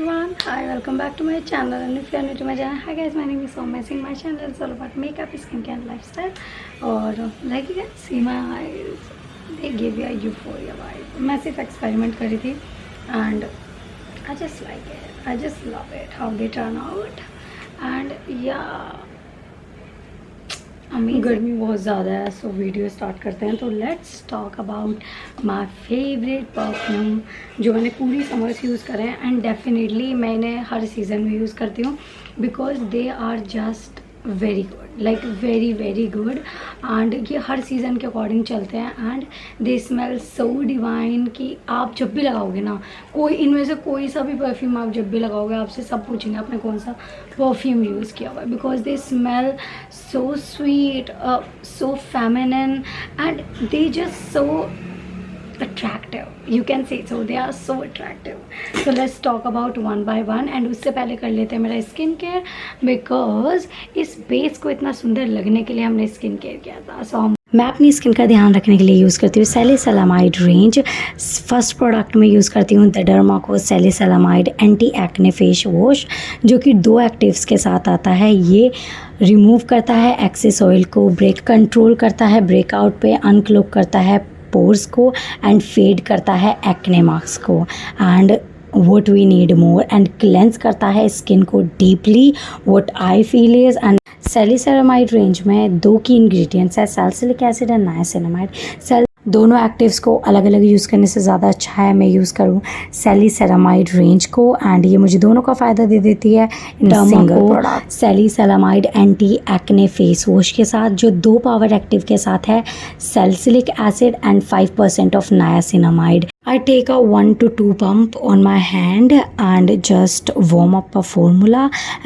everyone, hi, welcome back to my channel. And if you are new to my channel, hi guys, my name is Soumya Singh. My channel is all about makeup, skincare and lifestyle. और like you can see my eyes, they give you a euphoria vibe. मैं सिर्फ experiment करी थी and I just like it. I just love it how they turn out and yeah. गर्मी बहुत ज़्यादा है so video start करते हैं. तो let's talk about my favourite perfume जो मैंने पूरी समर से यूज़ करे हैं एंड डेफिनेटली मैं इन्हें हर सीज़न में यूज़ करती हूँ because they are just very good, like very very good. And ये हर सीज़न के अकॉर्डिंग चलते हैं and they smell so divine कि आप जब भी लगाओगे ना, कोई इनमें से कोई सा भी परफ्यूम आप जब भी लगाओगे आपसे सब पूछेंगे आपने कौन सा परफ्यूम यूज़ किया हुआ है because they smell so sweet, so feminine and they just so attractive, you can say. So they are so attractive. So let's talk about one by one and उससे पहले कर लेते हैं मेरा स्किन केयर बिकॉज इस base को इतना सुंदर लगने के लिए हमने स्किन केयर किया था. सो मैं अपनी स्किन का ध्यान रखने के लिए यूज़ करती हूँ सैलिसिलामाइड रेंज. फर्स्ट प्रोडक्ट में यूज़ करती हूँ the Derma Co salicylamide anti acne face wash जो कि 2 एक्टिव्स के साथ आता है. ये रिमूव करता है एक्सेस ऑयल को, कंट्रोल करता है ब्रेकआउट पे, अनक्लोग करता है पोर्स को एंड फेड करता है एक्ने मार्क्स को and what we need more and cleanse करता है स्किन को deeply. what I feel is and salicylamide range में 2 की इंग्रेडिएंट्स है सैलिसिलिक एसिड एंड नाइसिनामाइड. दोनों एक्टिव्स को अलग अलग यूज़ करने से ज़्यादा अच्छा है मैं यूज़ करूँ सैलिसिलामाइड रेंज को एंड ये मुझे दोनों का फ़ायदा दे देती है in single product. Salicylamide anti acne face wash के साथ जो 2 पावर एक्टिव के साथ है salicylic acid and 5% of niacinamide. I take a 1 to 2 pump on my hand and just warm up a formula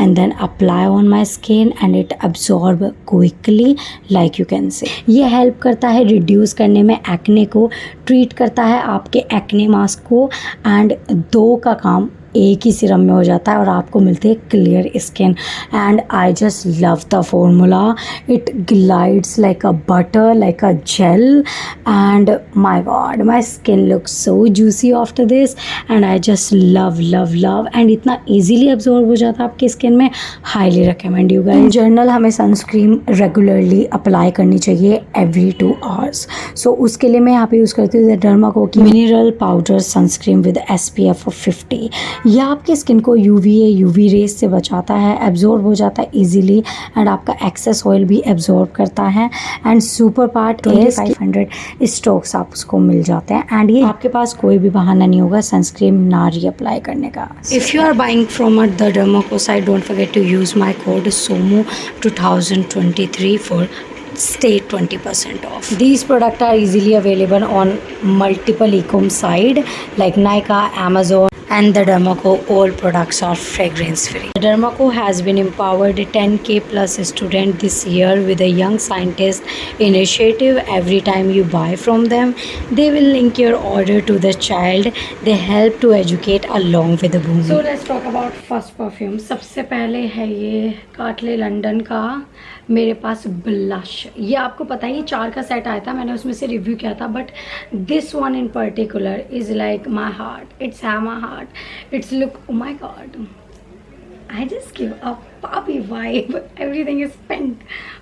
and then apply on my skin and it absorb quickly like you can see. ये help करता है reduce करने में acne को, treat करता है आपके acne mask को एंड 2 का काम एक ही सिरम में हो जाता है और आपको मिलती है clear skin. And I just love the formula. It glides like a butter, like a gel and my god my skin looks so juicy after this and I just love love love and इतना easily absorb हो जाता है आपकी skin में. Highly recommend you guys. In general हमें sunscreen regularly apply करनी चाहिए every 2 hours. सो उसके लिए मैं यहाँ पे यूज़ करती हूँ डर्माको की mineral powder sunscreen with SPF of 50. यह आपकी स्किन को यूवी रेज से बचाता है, एब्जॉर्ब हो जाता है इजीली एंड आपका एक्सेस ऑयल भी एब्जॉर्ब करता है एंड सुपर पार्ट 2500 स्टॉक्स आप उसको मिल जाते हैं एंड ये आपके पास कोई भी बहाना नहीं होगा सनस्क्रीन ना रीअप्लाई करने का. If you are buying from the Dermaco site don't forget to use my code SOMU 2023 for stay 20% off. These products are easily available on multiple e-com site like Nykaa, Amazon and the Dermaco. All products are fragrance free. The Dermaco has been empowered 10k plus student this year with a young scientist initiative. Every time you buy from them they will link your order to the child. They help to educate along with the boom. So let's talk about first perfume. सबसे पहले है ये कार्टले London का मेरे पास blush. ये आपको पता है ये 4 का सेट आया था, मैंने उसमें से रिव्यू किया था but this one in particular is like my heart. It's have my heart. It's look oh my God. I just give a poppy vibe. Everything is pink.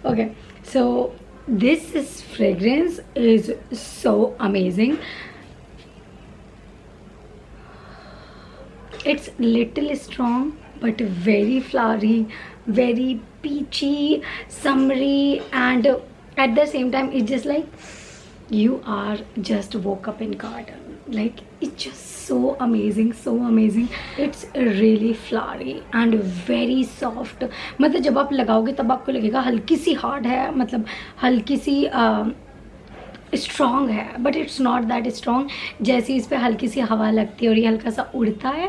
Okay so this is fragrance is so amazing. It's little strong but very flowery, very peachy, summery and at the same time it's just like you are just woke up in garden. Like it's just so amazing, so amazing. It's really flowery and very soft. मतलब जब आप लगाओगे तब आपको लगेगा हल्की सी hard है, मतलब हल्की सी स्ट्रॉन्ग है but it's not that strong. जैसे इस पर हल्की सी हवा लगती है और ये हल्का सा उड़ता है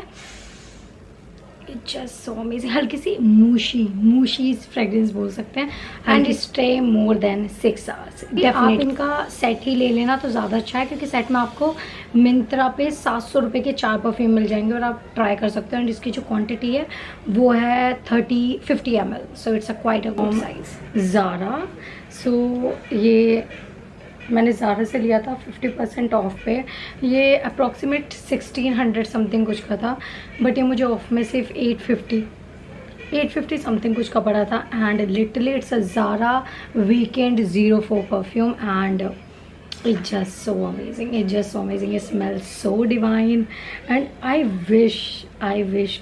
इट्स जस्ट सो अमेजिंग. हल्की सी मूशी फ्रेग्रेंस बोल सकते हैं and stay more than 6 hours. आप इनका सेट ही ले लेना तो ज़्यादा अच्छा है क्योंकि सेट में आपको मिंत्रा पे 700 रुपये के 4 परफ्यूम मिल जाएंगे और आप ट्राई कर सकते हो. एंड इसकी जो क्वांटिटी है वो है 50 ml. So it's a quite a good size. Zara. So ये मैंने ज़ारा से लिया था 50% ऑफ पे। ये अप्रॉक्सीमेट 1600 समथिंग कुछ का था, बट ये मुझे ऑफ में सिर्फ 850 समथिंग कुछ का पड़ा था। And literally it's a Zara weekend 04 perfume and it's just so amazing, it's just so amazing, it smells so divine and I wish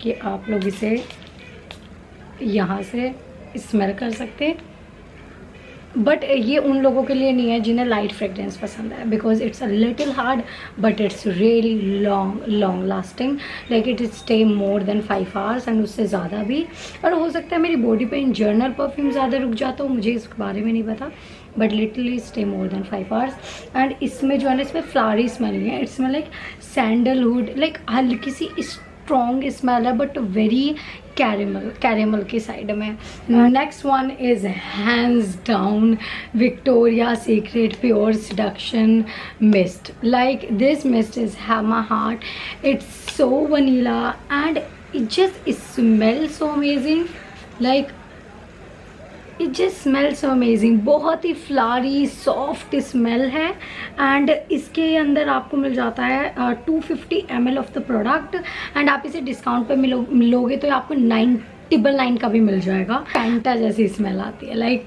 कि आप लोग इसे यहाँ से स्मेल कर सकते। बट ये उन लोगों के लिए नहीं है जिन्हें लाइट फ्रेगरेंस पसंद है, because it's a little hard but it's really long lasting, like it stay more than 5 hours and उससे ज़्यादा भी। और हो सकता है मेरी बॉडी पे इन जर्नल परफ्यूम ज़्यादा रुक जाता हो, मुझे इस बारे में नहीं पता, but literally stay more than 5 hours. And इसमें जो है ना, इसमें फ्लावरी स्मेल नहीं है, it's smell like sandalwood, like हल्की सी स्ट्रॉन्ग स्मेल है बट वेरी कैरेमल की साइड में। Next one is hands down Victoria secret pure seduction mist. Like this mist is have my heart, it's so vanilla and it just smells so amazing, like it just smells so amazing. बहुत ही flowery soft smell है and इसके अंदर आपको मिल जाता है 250 ml of the product and आप इसे discount पे मिलोगे तो आपको 999 का भी मिल जाएगा। फैंटा जैसी स्मेल आती है, लाइक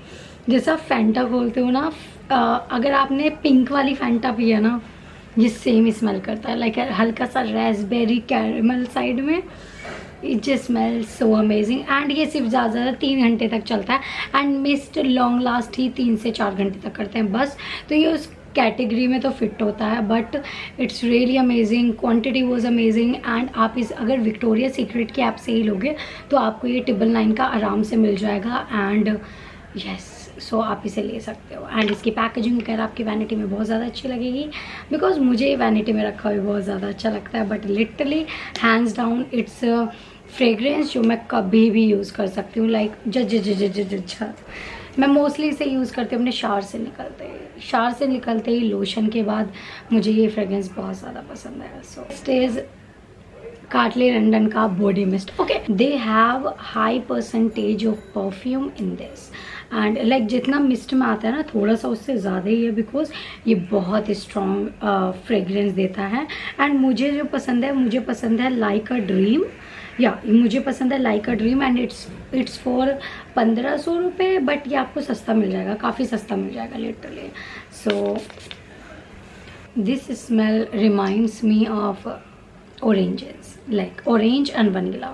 जैसा फैंटा खोलते हो ना, अगर आपने पिंक वाली फैंटा पी है ना, ये सेम स्मेल करता है, लाइक हल्का सा रेसबेरी कैरेमल साइड में। It just smells so amazing and ये सिर्फ ज़्यादा 3 घंटे तक चलता है एंड मिस्ट लॉन्ग लास्ट ही 3 से 4 घंटे तक करते हैं बस। तो ये उस कैटेगरी में तो फिट होता है, but it's really amazing, quantity was amazing and आप इस अगर विक्टोरिया सीक्रेट की ऐप से ही लोगे तो आपको ये 999 का आराम से मिल जाएगा एंड यस, सो आप इसे ले सकते हो। एंड इसकी पैकेजिंग वगैरह आपकी वैनिटी में बहुत ज़्यादा अच्छी लगेगी, बिकॉज मुझे वैनिटी में रखा हुआ बहुत ज़्यादा अच्छा लगता है। But literally hands down it's fragrance जो मैं कभी भी यूज़ कर सकती हूँ, लाइक मैं मोस्टली इसे यूज़ करती हूँ अपने शावर से निकलते ही लोशन के बाद मुझे ये फ्रेग्रेंस बहुत ज़्यादा पसंद है। सो स्टेज कार्टले लंडन का body mist. Okay, they have high percentage of perfume in this and like जितना मिस्ट में आता है ना, थोड़ा सा उससे ज़्यादा ही है, बिकॉज ये बहुत स्ट्रॉन्ग फ्रेग्रेंस देता है। एंड मुझे जो पसंद है, मुझे पसंद है लाइक अ ड्रीम, मुझे पसंद है like a dream and it's for 1500 रुपये, बट ये आपको सस्ता मिल जाएगा, काफ़ी सस्ता मिल जाएगा literally. So this smell reminds me of oranges, like orange and vanilla.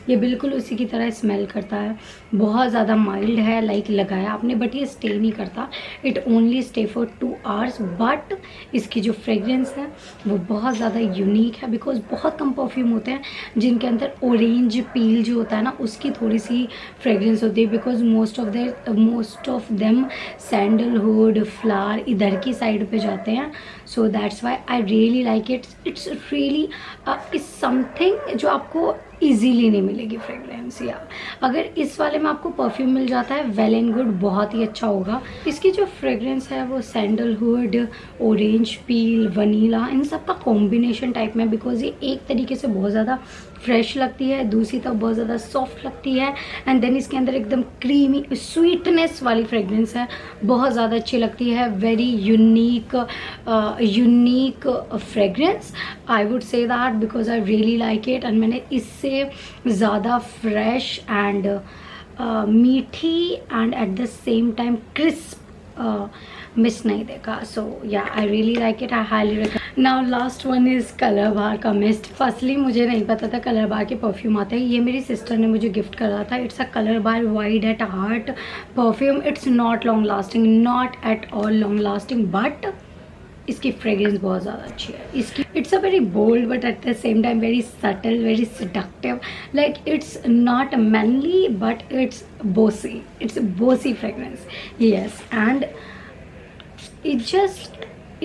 ये बिल्कुल उसी की तरह स्मेल करता है, बहुत ज़्यादा माइल्ड है, लाइक लगाया आपने बट ये स्टे नहीं करता, it only stay for 2 hours. But इसकी जो फ्रेग्रेंस है वो बहुत ज़्यादा यूनिक है, बिकॉज बहुत कम परफ्यूम होते हैं जिनके अंदर ऑरेंज पील जो होता है ना, उसकी थोड़ी सी फ्रेग्रेंस होती है, because most of them sandalwood flower इधर की साइड पे जाते हैं। So that's why I really like it. It's really is something जो आपको इजीली नहीं मिलेगी फ्रेग्रेंस। या अगर इस वाले में आपको परफ्यूम मिल जाता है, वेल एंड गुड, बहुत ही अच्छा होगा। इसकी जो फ्रेग्रेंस है वो सैंडलवुड, ऑरेंज पील, वनीला, इन सब का कॉम्बिनेशन टाइप में, बिकॉज ये एक तरीके से बहुत ज़्यादा फ्रेश लगती है, दूसरी तरफ बहुत ज़्यादा सॉफ्ट लगती है एंड देन इसके अंदर एकदम क्रीमी स्वीटनेस वाली फ्रेग्रेंस है, बहुत ज़्यादा अच्छी लगती है। Very unique fragrance, I would say that, because I really like it. And मैंने इससे ज़्यादा फ्रेश एंड मीठी and at the same time crisp mist नहीं देखा। So yeah I really like it, I highly recommend. Now last one is Colorbar का mist. Firstly मुझे नहीं पता था कलर बार के परफ्यूम आते हैं, ये मेरी सिस्टर ने मुझे गिफ्ट करा था। It's a Colorbar wild at heart perfume. It's not long lasting, not at all long lasting, but इसकी फ्रेग्रेंस बहुत ज़्यादा अच्छी है। इसकी it's a very bold but at the same time very subtle, very seductive, like it's not manly but it's bossy fragrance, yes, and it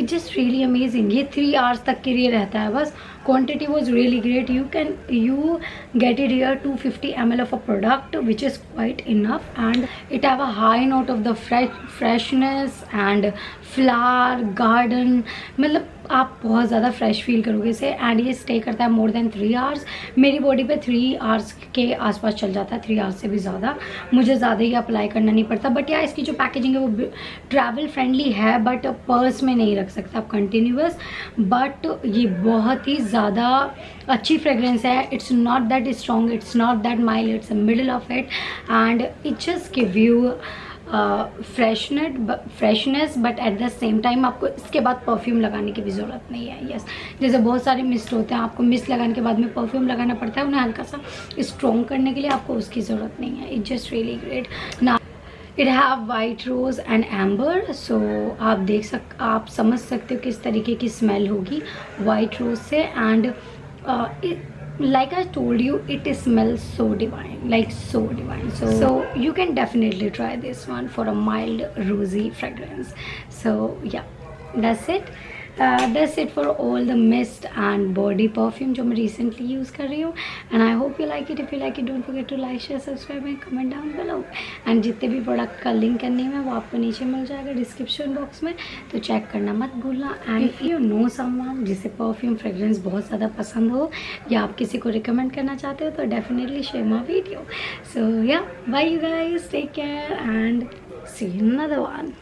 just really amazing। ये 3 hours तक के लिए रहता है बस। quantity was really great, you get it here 250 ml of a product which is quite enough and it have a high note of the freshness and flower garden, मतलब आप बहुत ज़्यादा फ्रेश फील करोगे इसे। एंड ये stay करता है more than 3 hours. मेरी बॉडी पे 3 आवर्स के आसपास चल जाता है, 3 आवर्स से भी ज़्यादा। मुझे ज़्यादा ही अप्लाई करना नहीं पड़ता। बट या इसकी जो पैकेजिंग है वो ट्रैवल फ्रेंडली है, बट पर्स में नहीं रख सकते आप कंटिन्यूअस। बट ये बहुत ही ज़्यादा अच्छी फ्रेगरेंस है। It's not that strong, it's not that mild, it's a middle of it. And it just give you freshness, but at the same time आपको इसके बाद परफ्यूम लगाने की भी ज़रूरत नहीं है। यस, जैसे बहुत सारे मिस्ट होते हैं, आपको मिस्ट लगाने के बाद में परफ्यूम लगाना पड़ता है, उन्हें हल्का सा स्ट्रॉन्ग करने के लिए, आपको उसकी ज़रूरत नहीं है। It just really great. ना it have white rose and amber. सो आप समझ सकते हो किस तरीके की स्मेल होगी वाइट रोज़ से। And like I told you, it smells so divine, like so divine. So you can definitely try this one for a mild rosy fragrance. So yeah, that's it for all the mist and body perfume जो मैं recently use कर रही हूँ. And I hope you like it. If you like it, don't forget to like, share, subscribe and comment down below. And जितने भी product का link करने में वो आपको नीचे मिल जाएगा डिस्क्रिप्शन बॉक्स में, तो चेक करना मत भूलना. And if you know someone जिसे परफ्यूम फ्रेग्रेंस बहुत ज़्यादा पसंद हो, या आप किसी को रिकमेंड करना चाहते हो, तो definitely share my video. So yeah, bye you guys, take care and see you in another one.